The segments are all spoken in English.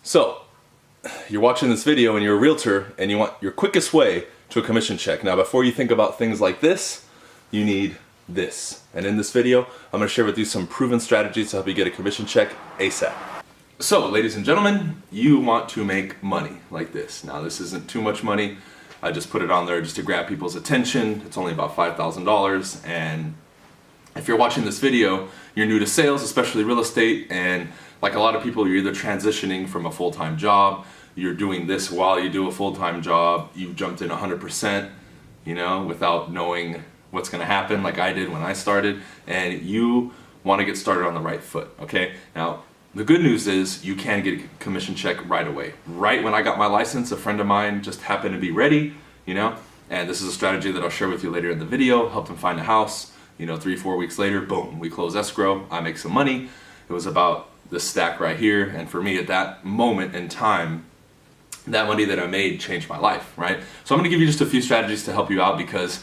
So, you're watching this video and you're a realtor and you want your quickest way to a commission check. Now, before you think about things like this, you need this. And in this video, I'm going to share with you some proven strategies to help you get a commission check ASAP. So, ladies and gentlemen, you want to make money like this. Now, this isn't too much money. I just put it on there just to grab people's attention. It's only about $5,000. And if you're watching this video, you're new to sales, especially real estate, and like a lot of people, you're either transitioning from a full-time job, you're doing this while you do a full-time job, you've jumped in 100%, without knowing what's going to happen like I did when I started, and you want to get started on the right foot, okay? Now, the good news is you can get a commission check right away. Right when I got my license, a friend of mine just happened to be ready, and this is a strategy that I'll share with you later in the video, helped him find a house, 3-4 weeks later, boom, we close escrow, I make some money. It was about this stack right here, and for me at that moment in time, that money that I made changed my life, right? So I'm gonna give you just a few strategies to help you out because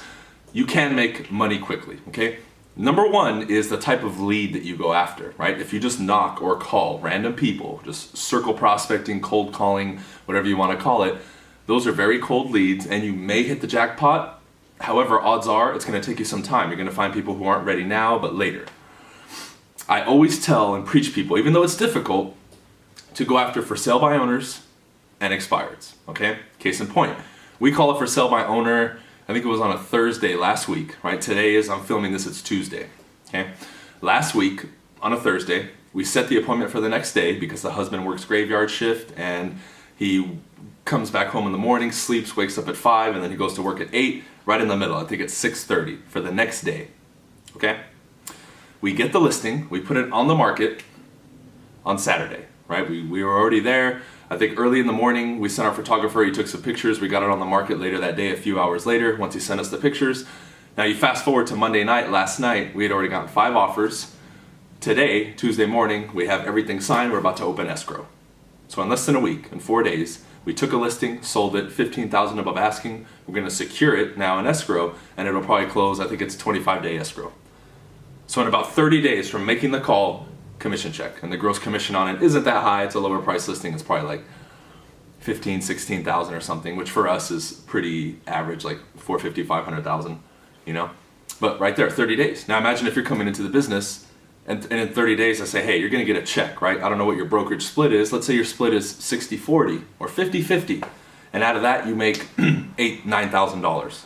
you can make money quickly, okay? Number one is the type of lead that you go after, right? If you just knock or call random people, just circle prospecting, cold calling, whatever you wanna call it, those are very cold leads and you may hit the jackpot. However, odds are it's gonna take you some time. You're gonna find people who aren't ready now, but later. I always tell and preach people, even though it's difficult, to go after for sale by owners and expireds, okay? Case in point, we call it for sale by owner, I think it was on a Thursday last week, right? Today I'm filming this, it's Tuesday, okay? Last week, on a Thursday, we set the appointment for the next day because the husband works graveyard shift and he comes back home in the morning, sleeps, wakes up at 5, and then he goes to work at 8, right in the middle, I think it's 6:30 for the next day, okay? We get the listing, we put it on the market on Saturday, right? We were already there. I think early in the morning, we sent our photographer, he took some pictures, we got it on the market later that day, a few hours later, once he sent us the pictures. Now you fast forward to Monday night, last night, we had already gotten 5 offers. Today, Tuesday morning, we have everything signed, we're about to open escrow. So in less than a week, in 4 days, we took a listing, sold it, $15,000 above asking, we're gonna secure it now in escrow, and it'll probably close, I think it's 25-day escrow. So in about 30 days from making the call, commission check. And the gross commission on it isn't that high. It's a lower price listing. It's probably like $15,000, $16,000 or something, which for us is pretty average, like $450,000, $500,000, But right there, 30 days. Now imagine if you're coming into the business and in 30 days I say, hey, you're gonna get a check, right? I don't know what your brokerage split is. Let's say your split is 60-40 or 50-50. And out of that you make $8,000, $9,000.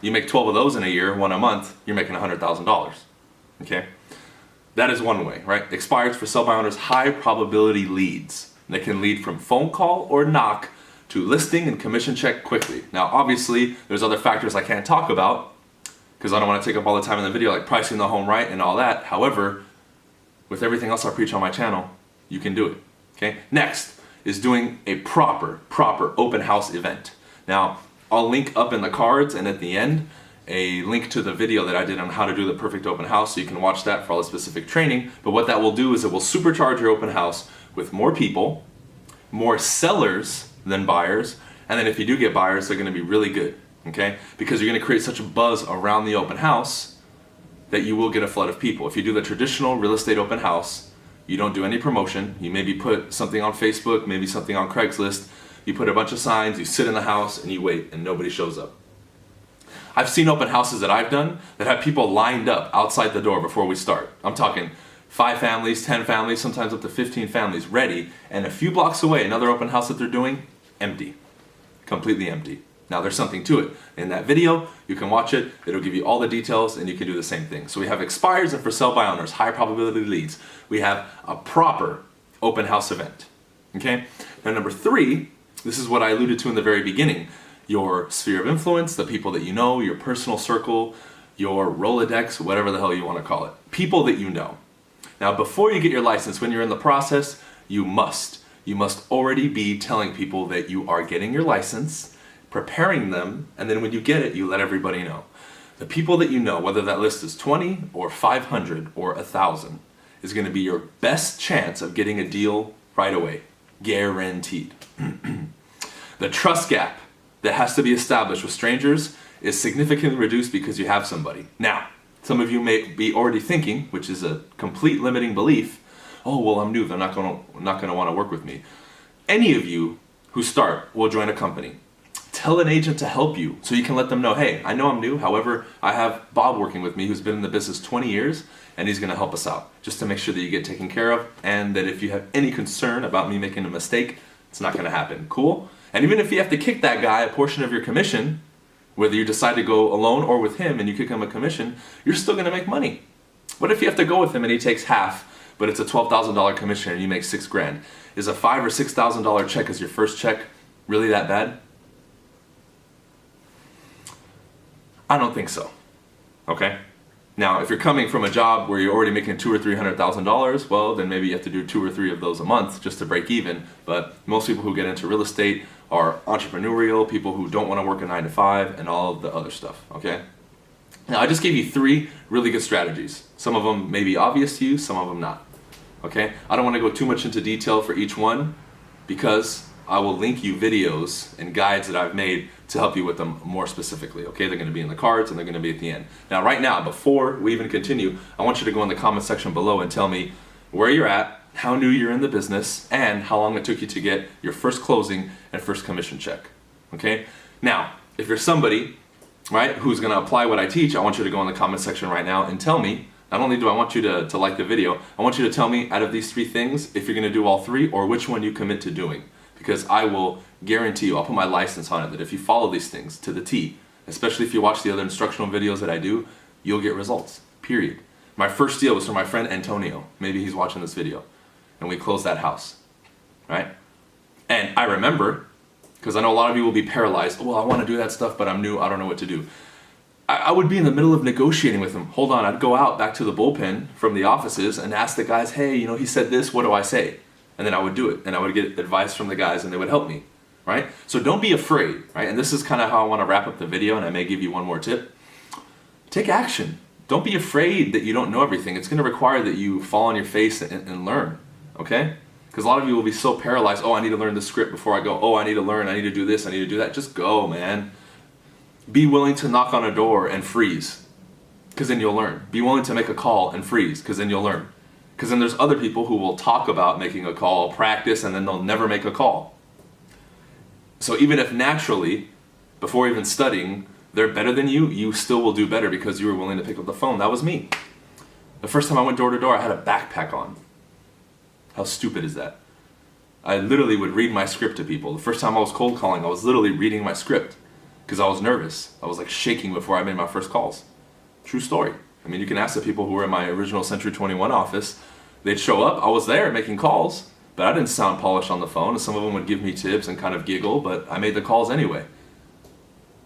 You make 12 of those in a year, one a month, you're making $100,000. Okay, that is one way, right? Expireds for sell by owners, high probability leads. They can lead from phone call or knock to listing and commission check quickly. Now, obviously, there's other factors I can't talk about because I don't want to take up all the time in the video, like pricing the home right and all that. However, with everything else I preach on my channel, you can do it, okay? Next is doing a proper open house event. Now, I'll link up in the cards and at the end, a link to the video that I did on how to do the perfect open house, so you can watch that for all the specific training. But what that will do is it will supercharge your open house with more people, more sellers than buyers, and then if you do get buyers, they're gonna be really good, okay? Because you're gonna create such a buzz around the open house that you will get a flood of people. If you do the traditional real estate open house, you don't do any promotion, you maybe put something on Facebook, maybe something on Craigslist, you put a bunch of signs, you sit in the house, and you wait, and nobody shows up. I've seen open houses that I've done that have people lined up outside the door before we start. I'm talking 5 families, 10 families, sometimes up to 15 families ready, and a few blocks away, another open house that they're doing, empty. Completely empty. Now there's something to it. In that video, you can watch it, it'll give you all the details, and you can do the same thing. So we have expires and for sale by owners, high probability leads. We have a proper open house event, okay? Now number 3, this is what I alluded to in the very beginning. Your sphere of influence, the people that you know, your personal circle, your Rolodex, whatever the hell you want to call it. People that you know. Now, before you get your license, when you're in the process, you must already be telling people that you are getting your license, preparing them, and then when you get it, you let everybody know. The people that you know, whether that list is 20 or 500 or 1,000, is going to be your best chance of getting a deal right away. Guaranteed. The trust gap that has to be established with strangers is significantly reduced because you have somebody. Now, some of you may be already thinking, which is a complete limiting belief, oh, well, I'm new, they're not gonna want to work with me. any of you who start will join a company, tell an agent to help you so you can let them know, hey, I know I'm new, however, I have Bob working with me who's been in the business 20 years and he's going to help us out just to make sure that you get taken care of, and that if you have any concern about me making a mistake, it's not going to happen. Cool? And even if you have to kick that guy a portion of your commission, whether you decide to go alone or with him and you kick him a commission, you're still going to make money. What if you have to go with him and he takes half, but it's a $12,000 commission and you make $6,000? Is a $5,000 or $6,000 check as your first check really that bad? I don't think so. Okay? Now, if you're coming from a job where you're already making $200,000 or $300,000, well, then maybe you have to do 2 or 3 of those a month just to break even. But most people who get into real estate are entrepreneurial, people who don't want to work a 9 to 5, and all of the other stuff. Okay? Now, I just gave you 3 really good strategies. Some of them may be obvious to you, some of them not. Okay? I don't want to go too much into detail for each one because I will link you videos and guides that I've made to help you with them more specifically. Okay? They're going to be in the cards and they're going to be at the end. Now, right now, before we even continue, I want you to go in the comment section below and tell me where you're at, how new you're in the business, and how long it took you to get your first closing and first commission check. Okay? Now, if you're somebody, right, who's going to apply what I teach, I want you to go in the comment section right now and tell me, not only do I want you to like the video, I want you to tell me out of these 3 things if you're going to do all 3 or which one you commit to doing. Because I will guarantee you, I'll put my license on it, that if you follow these things to the T, especially if you watch the other instructional videos that I do, you'll get results, period. My first deal was from my friend Antonio. Maybe he's watching this video. And we closed that house, right? And I remember, because I know a lot of you will be paralyzed, well, I want to do that stuff, but I'm new, I don't know what to do. I would be in the middle of negotiating with him. Hold on, I'd go out back to the bullpen from the offices and ask the guys, hey, you know, he said this, what do I say? And then I would do it, and I would get advice from the guys, and they would help me, right? So don't be afraid, right? And this is kind of how I want to wrap up the video, and I may give you one more tip. Take action. Don't be afraid that you don't know everything. It's going to require that you fall on your face and learn, okay? Because a lot of you will be so paralyzed, oh, I need to learn the script before I go. Oh, I need to learn, I need to do this, I need to do that. Just go, man. Be willing to knock on a door and freeze, because then you'll learn. Be willing to make a call and freeze, because then you'll learn. Because then there's other people who will talk about making a call, practice, and then they'll never make a call. So even if naturally, before even studying, they're better than you, you still will do better because you were willing to pick up the phone. That was me. The first time I went door to door, I had a backpack on. How stupid is that? I literally would read my script to people. The first time I was cold calling, I was literally reading my script because I was nervous. I was like shaking before I made my first calls. True story. I mean, you can ask the people who were in my original Century 21 office. They'd show up. I was there making calls, but I didn't sound polished on the phone. And some of them would give me tips and kind of giggle, but I made the calls anyway.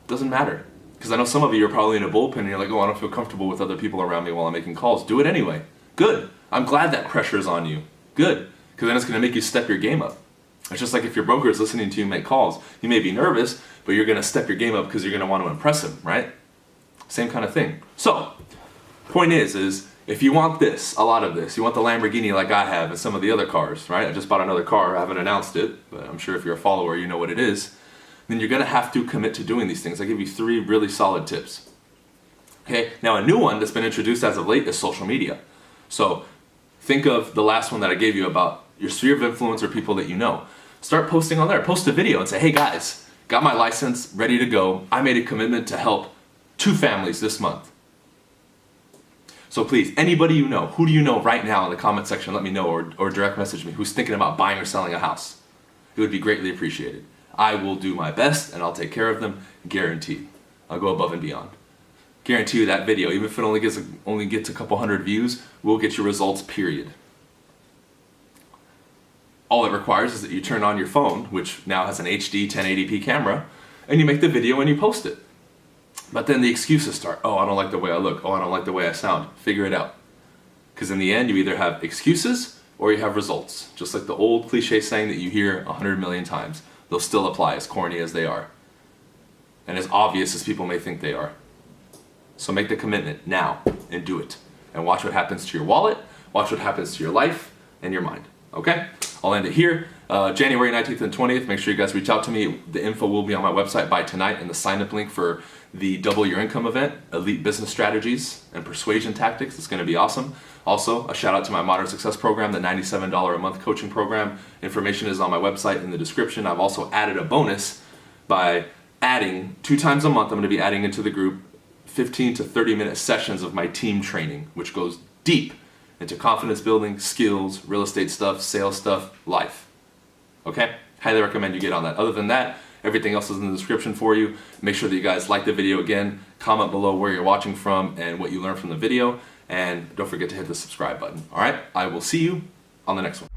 Doesn't matter. Because I know some of you are probably in a bullpen and you're like, oh, I don't feel comfortable with other people around me while I'm making calls. Do it anyway. Good. I'm glad that pressure is on you. Good. Because then it's going to make you step your game up. It's just like if your broker is listening to you make calls. You may be nervous, but you're going to step your game up because you're going to want to impress him, right? Same kind of thing. So, point is if you want this, a lot of this, you want the Lamborghini like I have and some of the other cars, right? I just bought another car. I haven't announced it, but I'm sure if you're a follower, you know what it is. Then you're going to have to commit to doing these things. I give you 3 really solid tips. Okay, now a new one that's been introduced as of late is social media. So think of the last one that I gave you about your sphere of influence or people that you know. Start posting on there. Post a video and say, hey guys, got my license, ready to go. I made a commitment to help 2 families this month. So please, anybody you know, who do you know right now in the comment section, let me know, or direct message me, who's thinking about buying or selling a house. It would be greatly appreciated. I will do my best and I'll take care of them, guaranteed. I'll go above and beyond. Guarantee you that video, even if it only gets a couple hundred views, will get you results, period. All it requires is that you turn on your phone, which now has an HD 1080p camera, and you make the video and you post it. But then the excuses start. Oh, I don't like the way I look. Oh, I don't like the way I sound. Figure it out. Because in the end, you either have excuses or you have results. Just like the old cliche saying that you hear 100 million times. They'll still apply, as corny as they are. And as obvious as people may think they are. So make the commitment now and do it. And watch what happens to your wallet, watch what happens to your life and your mind. Okay? I'll end it here. January 19th and 20th, make sure you guys reach out to me. The info will be on my website by tonight, and the sign-up link for the Double Your Income event, Elite Business Strategies and Persuasion Tactics. It's going to be awesome. Also, a shout out to my Modern Success program, the $97 a month coaching program. Information is on my website in the description. I've also added a bonus by adding 2 times a month. I'm going to be adding into the group 15 to 30 minute sessions of my team training, which goes deep into confidence building, skills, real estate stuff, sales stuff, life. Okay? Highly recommend you get on that. Other than that, everything else is in the description for you. Make sure that you guys like the video again, comment below where you're watching from and what you learned from the video, and don't forget to hit the subscribe button. All right? I will see you on the next one.